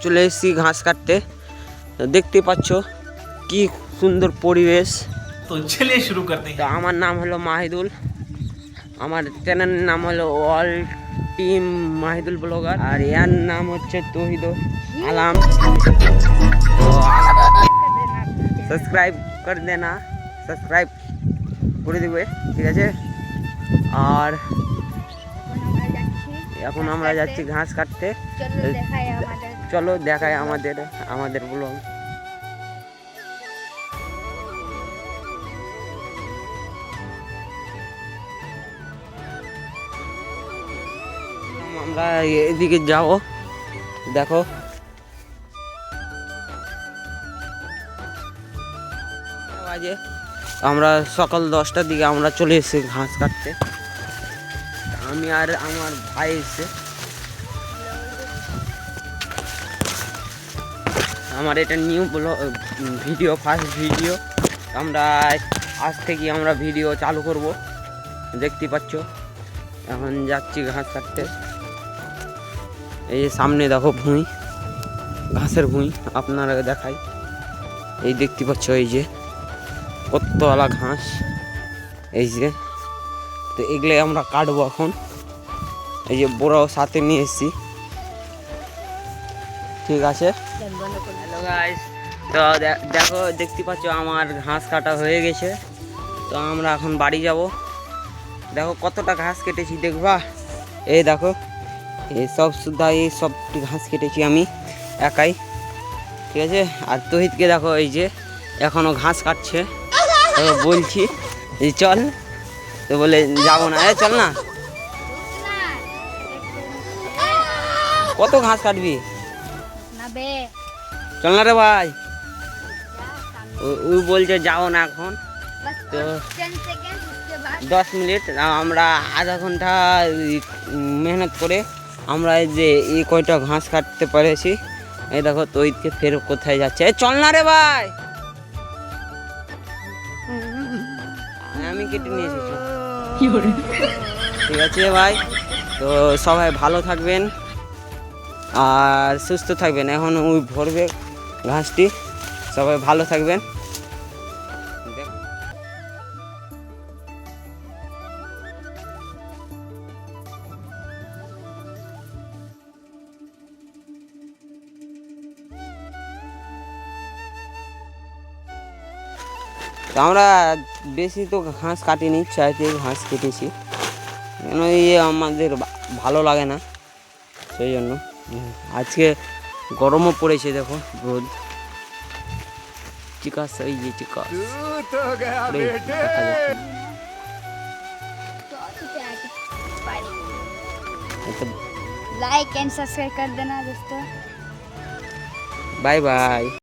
চলে এসেছি ঘাস কাটতে। দেখতে পাচ্ছ কি সুন্দর পরিবেশ। তো চলিए শুরু করতে हैं। তো আমার নাম হলো মাহিদুল, আমার চ্যানেলের নাম হলো অল টিম মাহিদুল ব্লগার, আর এর নাম হচ্ছে তৌহিদ আলাম। তো সাবস্ক্রাইব করে দেনা, সাবস্ক্রাইব করে দিবে, ঠিক আছে। আর এখন আমরা যাচ্ছি ঘাস কাটতে। চলো দেখাই আমাদের ব্লগ। আমরা এদিকে যাব, দেখো বাজে আমরা সকাল 10টার দিকে আমরা চলে এসেছি ঘাস কাটতে। আমি আর আমার ভাই এসে, আমার এটা নিউ ভিডিও, ফার্স্ট ভিডিও। আমরা আজ থেকে আমরা ভিডিও চালু করব, দেখতে পাচ্ছ। এখন যাচ্ছি ঘাস কাটতে। এই যে সামনে দেখো ভুঁই, ঘাসের ভুঁই আপনারা দেখাই। এই দেখতে পাচ্ছ এই যে কতলা ঘাস, এই যে। তো এগুলো আমরা কাটবো এখন। এই যে বড়াও সাথে নিয়ে এসেছি, ঠিক আছে। হ্যালো গাইস, তো দেখো দেখতে পাচ্ছ আমার ঘাস কাটা হয়ে গেছে। তো আমরা এখন বাড়ি যাব। দেখো কতটা ঘাস কেটেছি দেখবা, এই দেখো এই সব সুদ্ধা এই সবটি ঘাস কেটেছি আমি একাই, ঠিক আছে। আর তহিদকে দেখো এই যে এখনও ঘাস কাটছে। বলছি এই চল, তো বলে যাবো না, চল না। কত ঘাস কাটবি, চল না রে ভাই। ও বলছে যাও না এখন। তো 10 মিনিট, আমরা আধা ঘন্টা মেহনত করে আমরা এই যে এই কয়টা ঘাস কাটতে পেরেছি। এই দেখো তৈদকে ফের কোথায় যাচ্ছে, চল না রে ভাই। আমি কেটে নিয়ে এসেছি, ঠিক আছে ভাই। তো সবাই ভালো থাকবেন আর সুস্থ থাকবেন। এখন ওই ভরবে ঘাসটি, সবাই ভালো থাকবেন। তো আমরা বেশি তো ঘাস কাটিনি, চাইতে ঘাস কেটেছি, কেন এই আমাদের ভালো লাগে না, সেই জন্য। আজকে গরমও পড়েছে, দেখো রোদ, চিকাস, এই যে চিকাস लाइक एंड सब्सक्राइब कर देना दोस्तों। Bye bye.